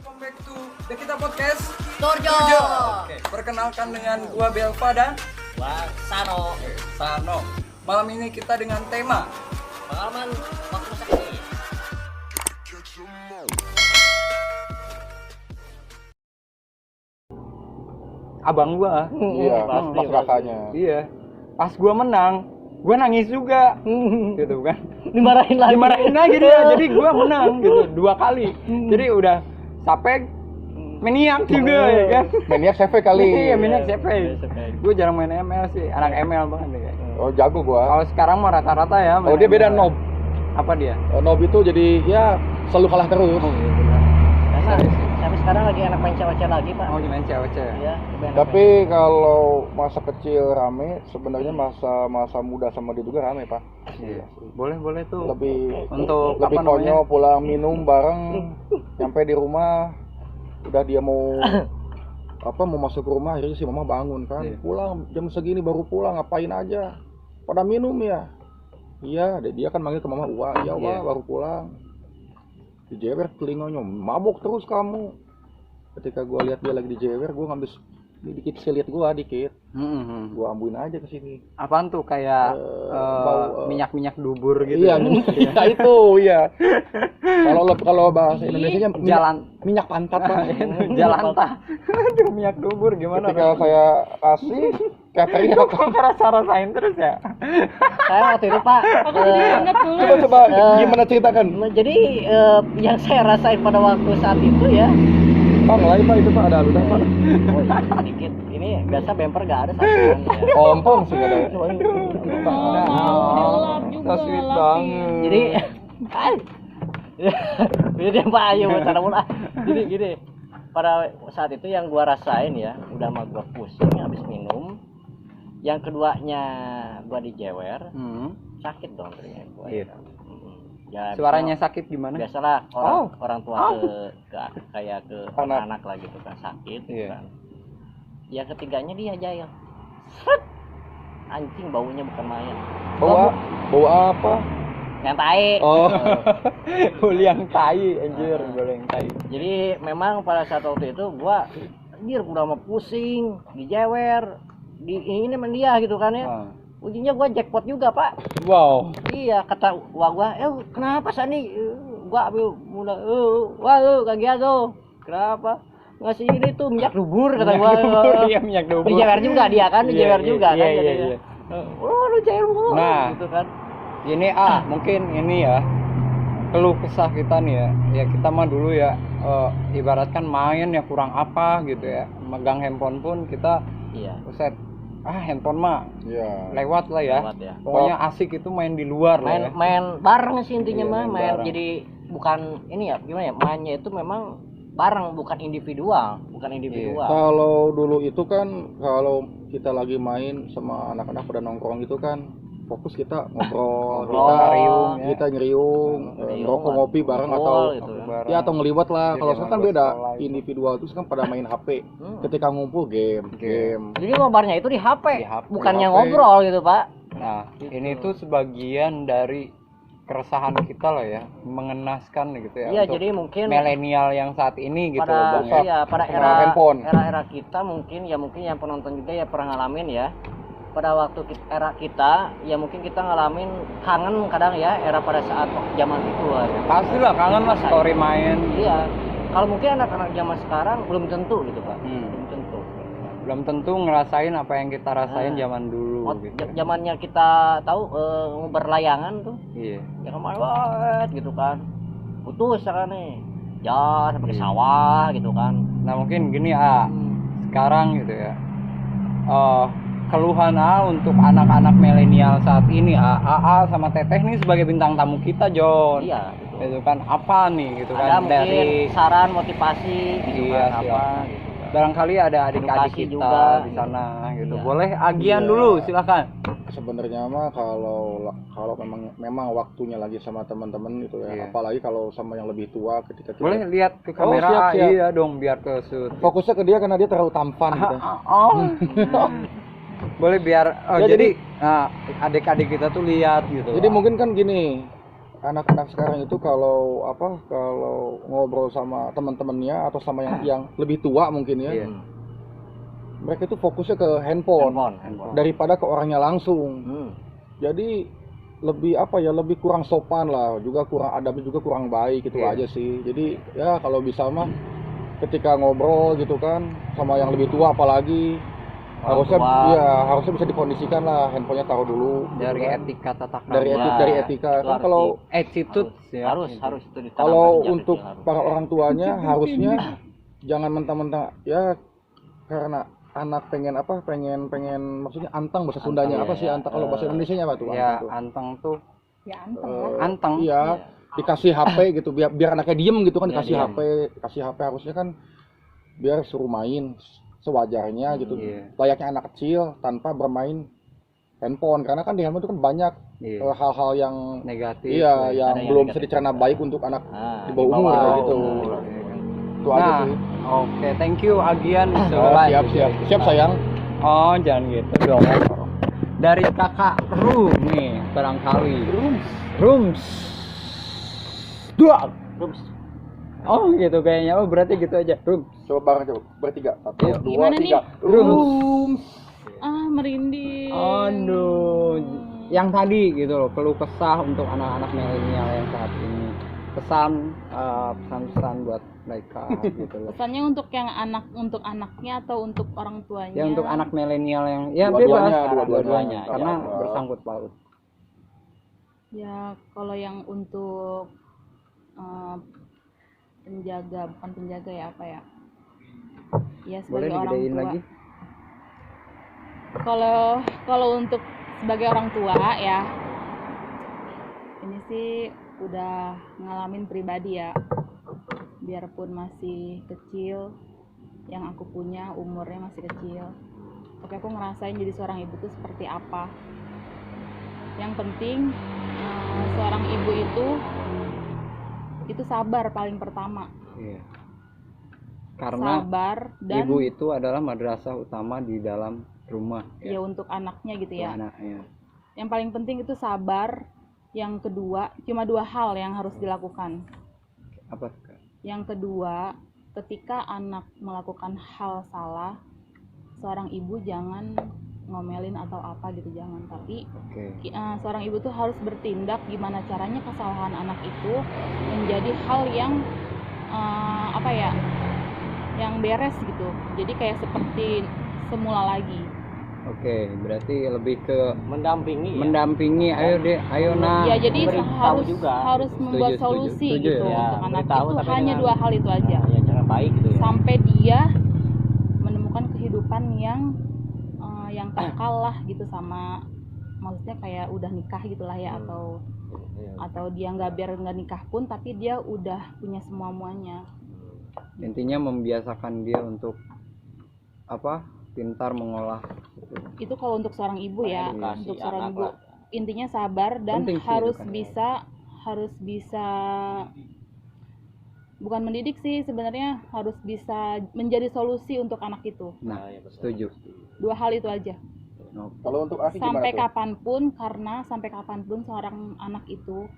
Welcome back to The Kita Podcast Turjo. Oke, perkenalkan dengan gua Belvada. Wah, Sano. Sano. Malam ini kita dengan tema Pengalaman waktu masa kecil. abang gua. Iya, pas kakaknya. Iya. Pas gua menang, gua nangis juga. Gitu kan. Dimarahin lagi dia. Jadi gua menang gitu 2 kali. Jadi udah sampai maniak juga ya kan. Maniak CV kali. Iya, maniak CV. Gua jarang main ML sih, anak ML banget deh. Oh, jago gua. Kalau sekarang mah rata-rata ya. Oh, dia beda nob. Apa dia? Nob itu jadi ya selalu kalah terus. Tapi sekarang lagi anak main cewek lagi, Pak. Oh, main cewek-cewek. Iya, Tapi kalau masa kecil rame, sebenarnya masa muda sama dia juga rame, Pak. Iya. Boleh tuh. Lebih Apa konyol namanya? pulang minum bareng sampai di rumah udah dia mau mau masuk ke rumah, akhirnya si mama bangun kan. Iya. Pulang jam segini baru pulang, ngapain aja? Pada minum ya. Iya, dia kan manggil ke mama, "Wah, ya Iya. baru pulang." Dijewer telinganya, "Mabok terus kamu." Ketika gua lihat dia lagi dijewer, gua ngambil dikit selit gua dikit. Gua ambuin aja ke sini. Apaan tuh kayak bau, minyak-minyak dubur gitu. Iya, ya itu, iya. Kalau bahasa Indonesianya minyak pantat, Pak. Jalan tah. Aduh, minyak dubur gimana? Ketika saya kasih, katanya Kok rasa-rasain terus ya? Saya waktu itu, Pak. coba gimana ceritakan? Jadi yang saya rasain pada waktu saat itu ya. Bang, lain Pak, itu Pak ada alunan Pak. Oh, iya, sedikit. Ini biasa bumper gak ada satuan ya. Ompong sih nggak ada. So sweet banget. Jadi ini Pak, ayo cara mulai. Jadi gini, pada saat itu yang gua rasain ya, udah mah gua pusing habis minum. Yang keduanya gua dijewer, sakit dong telinga gua. Iya. Ya, Suaranya sakit gimana? biasalah orang tua ke kayak ke anak lah gitu kan, sakit gitu Iya. kan. Yang ketiganya dia jahil. Sret! Anjing, baunya bukan main. Bau apa? Yang tai. Oh. Kuliang tai anjir, kuliang tai. Jadi memang pada saat waktu itu gua anjir udah mau pusing, dijewer, ini sama dia gitu kan ya. Ujungnya gua jackpot juga, Pak. Wow. Iya, kata gua, kenapa Sani? Gua mulai kaget tuh. Kenapa? Ngasih ini tuh minyak dubur kata gua. Iya, minyak dubur. Dijewer juga dia kan, dijewer juga kan jadinya. Iya. Oh, lu jewer mulu Nah. gitu kan. Ini mungkin ini ya keluh kesah kita nih ya. Ya kita mah dulu ya ibaratkan main ya kurang apa gitu ya. Megang handphone pun kita Iya. buset. Handphone mah Iya. lewat lah ya. Lewat ya. Pokoknya asik itu main di luar lah ya. Main bareng sih intinya Iya, mah, main main bareng. jadi bukan ini ya, gimana ya? Mainnya itu memang bareng, bukan individual. Kalau dulu itu kan kalau kita lagi main sama anak-anak pada nongkrong gitu kan, fokus kita ngobrol, ngeriung ya. kita ngeriung, ngerokok ngopi bareng atau gitu kan. ya atau ngeliwat lah. Iya, Kalau zaman sekarang kan gua beda, sekolah itu. individual itu kan pada main HP. Ketika ngumpul game. Jadi ngobarnya itu di HP, Di HP. bukannya Di HP. ngobrol gitu, Pak. Nah, ini tuh sebagian dari keresahan kita lah ya, mengenaskan gitu ya. Iya, untuk jadi mungkin milenial yang saat ini gitu pada Bang ya. pada handphone. era kita mungkin yang penonton juga ya pernah ngalamin ya. Pada waktu era kita ya mungkin kita ngalamin kangen kadang ya era pada saat zaman itu lah ya. Pastilah kangen lah story main. Iya. Kalau mungkin anak-anak zaman sekarang belum tentu gitu, Pak. Belum tentu. Belum tentu ngerasain apa yang kita rasain zaman dulu gitu. Zamannya kita tahu berlayangan tuh. Iya. Ya kemarin banget gitu kan. Putus kan nih. Ya sampai ke sawah gitu kan. Nah, mungkin gini sekarang gitu ya. Keluhan untuk anak-anak milenial saat ini AA sama Teteh nih sebagai bintang tamu kita, John. Iya, Gitu kan apa nih gitu ada kan mungkin saran motivasi gitu Iya, kan siap. apa gitu kan. barangkali ada adik-adik Edukasi kita juga, di sana gitu. Iya. Boleh agian Iya. dulu, silakan. Sebenarnya mah kalau memang waktunya lagi sama teman-teman itu ya, Iya. apalagi kalau sama yang lebih tua ketika kita Boleh lihat ke kamera. siap. Iya dong, biar ke shoot. fokusnya ke dia karena dia terlalu tampan gitu. Boleh biar Ya, jadi adik-adik kita tuh lihat gitu. Jadi mungkin kan gini, anak-anak sekarang itu kalau ngobrol sama teman-temannya atau sama yang lebih tua mungkin ya, mereka itu fokusnya ke handphone. Daripada ke orangnya langsung. Jadi lebih kurang sopan lah, juga kurang adabnya, juga kurang baik itu aja sih. Jadi ya kalau bisa mah ketika ngobrol gitu kan sama yang lebih tua apalagi harusnya bisa dikondisikan lah, handphonenya taruh dulu dari gitu kan. etika tata krama, dari etika kan. Kalau attitude ya, harus itu ditanamkan kalau sejak untuk kecil, para orang tuanya harusnya jangan mentang-mentang ya karena anak pengen maksudnya antang bahasa Sundanya apa sih antang, kalau bahasa Indonesianya apa tuh ya antang antang tuh? tuh Antang. Iya, dikasih HP gitu biar anaknya diem gitu kan, dikasih HP harusnya kan biar suruh main sewajarnya gitu. Layaknya anak kecil tanpa bermain handphone, karena kan di handphone itu kan banyak hal-hal yang negatif. Yang belum bisa dicerna baik untuk anak di bawah umur kayak gitu. Itu aja sih. Oke, thank you Agian. Siap sayang. Oh, jangan gitu dong. Dari kakak Rum nih, barangkali. Rums. Oh gitu kayaknya. Oh berarti gitu aja. Rums. Coba bertiga. 1, 2, 3. Rums. Merinding. Aduh. Yang tadi gitu loh, keluh kesah untuk anak-anak milenial yang saat ini. Pesan-pesan buat mereka gitu loh. Pesannya untuk yang untuk anaknya atau untuk orang tuanya? Ya untuk anak milenial yang ya dua-duanya karena bersangkut paut. Ya kalau yang untuk bukan penjaga ya apa ya? Ya sebagai orang tua. Lagi? Kalau untuk sebagai orang tua ya, ini sih udah ngalamin pribadi ya. Biarpun masih kecil, yang aku punya umurnya masih kecil, tapi aku ngerasain jadi seorang ibu tuh seperti apa. Yang penting seorang ibu itu sabar paling pertama. Karena sabar, dan ibu itu adalah madrasah utama di dalam rumah. Ya untuk anaknya gitu ya. Anaknya. Yang paling penting itu sabar. Yang kedua, cuma 2 hal yang harus dilakukan. Apa? Yang kedua, ketika anak melakukan hal salah, seorang ibu jangan ngomelin atau apa gitu, jangan. Tapi seorang ibu tuh harus bertindak gimana caranya kesalahan anak itu menjadi hal yang yang beres gitu. Jadi kayak seperti semula lagi. Oke, berarti lebih ke mendampingi. Ayo nah. Ya jadi harus membuat solusi gitu untuk anak itu, hanya 2 hal itu aja. Cara baik gitu ya. Sampai dia menemukan kehidupan yang kekal lah gitu, sama maksudnya kayak udah nikah gitulah ya, atau dia nggak nikah pun tapi dia udah punya semuanya. Intinya membiasakan dia untuk pintar mengolah itu kalau untuk seorang ibu ya. Untuk seorang ibu intinya sabar dan harus bisa bukan mendidik sih sebenarnya, harus bisa menjadi solusi untuk anak itu. Nah, setuju. 2 hal itu aja. Kalau untuk Afi sampai kapanpun, karena sampai kapanpun seorang anak itu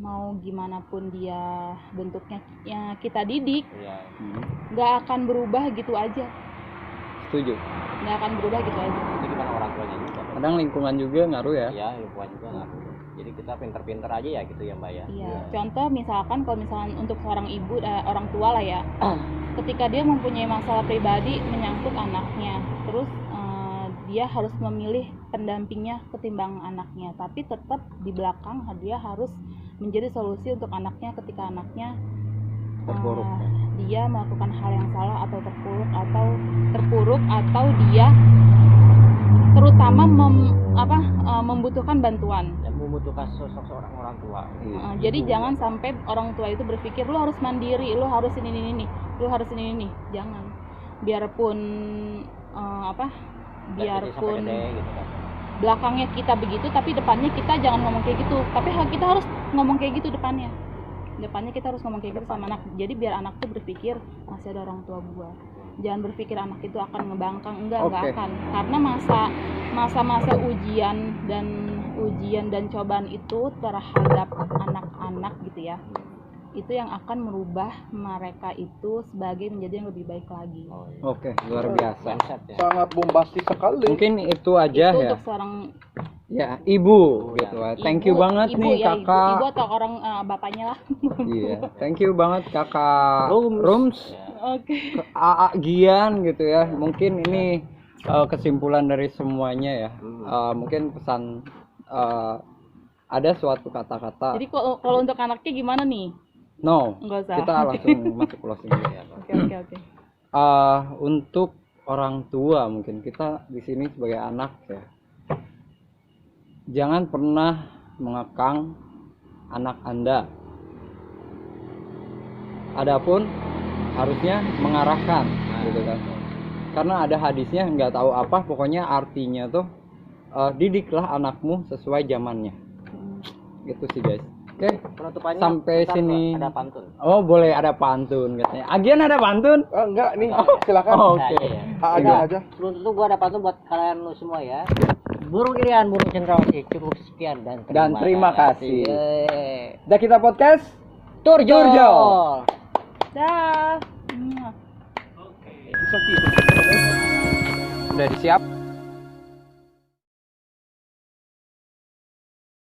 mau gimana pun dia bentuknya ya kita didik, nggak akan berubah gitu aja. Setuju. Nggak akan berubah gitu aja. Itu gimana orang tuanya juga. Kadang lingkungan juga ngaruh ya. Iya, lingkungan juga ngaruh. Jadi kita pinter-pinter aja ya gitu ya Mbak ya. Iya. Contoh misalkan kalau misalkan untuk seorang ibu, orang tua lah ya, ketika dia mempunyai masalah pribadi menyangkut anaknya, terus dia harus memilih pendampingnya ketimbang anaknya, tapi tetap di belakang dia harus menjadi solusi untuk anaknya ketika anaknya dia melakukan hal yang salah atau terpuruk atau dia terutama membutuhkan bantuan. Dan membutuhkan sosok seorang orang tua. Jadi jangan sampai orang tua itu berpikir lu harus mandiri, lu harus ini, lu harus ini. Jangan. Biarpun biarpun gitu kan. Belakangnya kita begitu, tapi depannya kita jangan ngomong kayak gitu. Tapi kita harus ngomong kayak gitu depannya kita harus ngomong kayak gitu sama anak. Jadi biar anak tuh berpikir masih ada orang tua gua. Jangan berpikir anak itu akan ngebangkang, enggak akan. Karena masa-masa ujian dan ujian dan cobaan itu terhadap anak-anak gitu ya, itu yang akan merubah mereka itu sebagai menjadi yang lebih baik lagi. Oke, luar biasa. Sangat bombastis sekali. Mungkin itu aja Itu ya. untuk seorang Ya, ibu gitu. Thank you banget ibu, nih ya, Kakak. Ibu atau orang bapaknya lah. Iya, thank you banget Kakak Rums, Oke. AA Gian gitu ya. Mungkin ini kesimpulan dari semuanya ya. Mungkin pesan ada suatu kata-kata. Jadi kalau untuk anaknya gimana nih? No, Nggak usah. kita langsung masuk closing dulu ya. Oke. Untuk orang tua mungkin kita di sini sebagai anak ya. Jangan pernah mengekang anak Anda. Adapun harusnya mengarahkan gitu kan. Karena ada hadisnya nggak tahu apa, pokoknya artinya tuh didiklah anakmu sesuai zamannya. Gitu sih guys. Oke, Penutupannya sampai ntar sini. ada pantun. Oh boleh ada pantun katanya. Agian ada pantun? Enggak nih, silakan. Oke. Aja. Sebelum itu gua ada pantun buat kalian lu semua ya. Burung irian, burung cendrawasih, cukup sekian dan terima kasih. Yeay. Dah kita podcast Turjol. Dah. udah disiap.